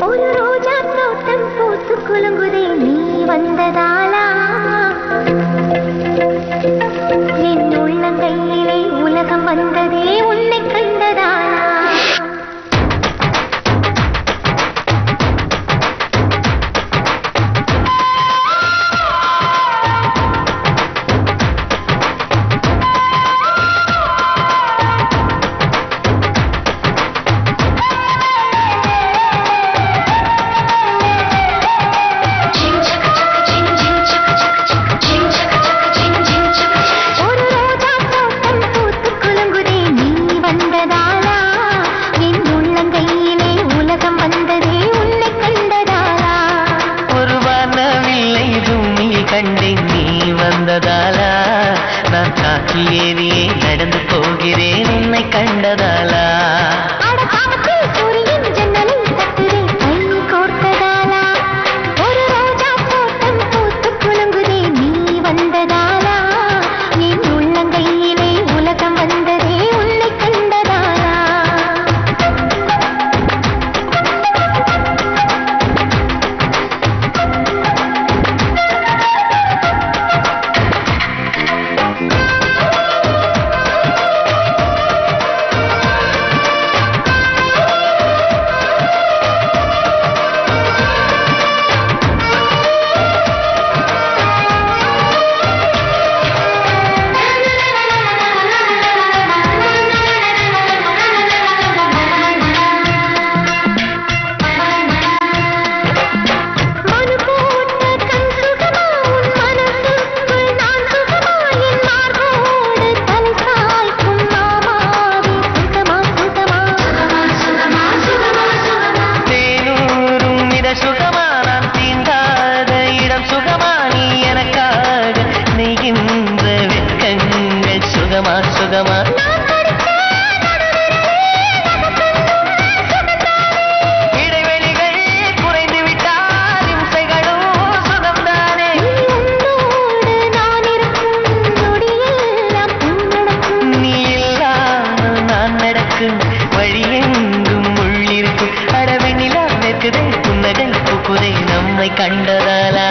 ஒரு ரோஜா தோட்டம் பூத்து குலுங்குதே நீ வந்ததாலா என் உள்ளங்கையிலே உலகம் வந்ததே உன்னை கண்டதாலா நான் காற்றில் ஏறியே நடந்து போகிறேன் உன்னை கண்டதாலா சூரியன் ஜன்னலில் தட்டுதே கை கோர்த்ததாலா ஒரு ரோஜா தோட்டம் பூத்து குலுங்குதே நீ வந்ததாலா என் உள்ளங்கையிலே உலகம் வந்ததே உன்னை கண்டதாலா சுகமா இடைவெளிகள் குறைந்து விட்டால் இம்சைகளும் சுகம்தானே நான் இருக்கும் நொடியெல்லாம் நடக்கும் நீ இல்லாமல் நான் நடக்கும் வழியெங்கும் உள்ளிருக்கும் அடவெண்ணிலா நிற்குதே புன்னகை பூக்குதே நம்மை கண்டதாலா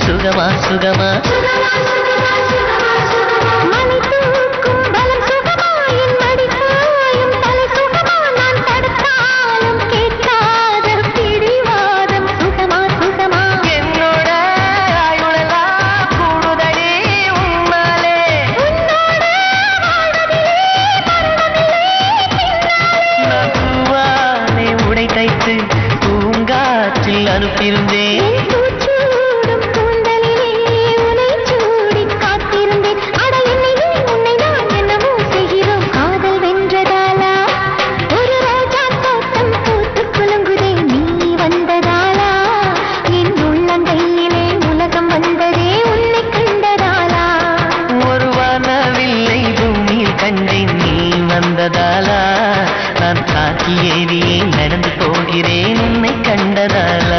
சுகமா சுகமா மணி தூக்கும் பலம் சுகமா என் மடி சாயும் தலை சுகமா நான் தடுத்தாலும் கேட்காத பிடிவாதம் சுகமா சுகமா என்னோட ஆயுளெல்லாம் கூடுதலே உன்னாலே உன்னோட வாழ்வதிலே பருவமில்லை நான் பூவாலே உடை தைத்து பூங்காற்றில் அனுப்பியிருந்தேன் நான் காற்றில் ஏறியே நடந்து போகிறேன் உன்னை கண்டதாலா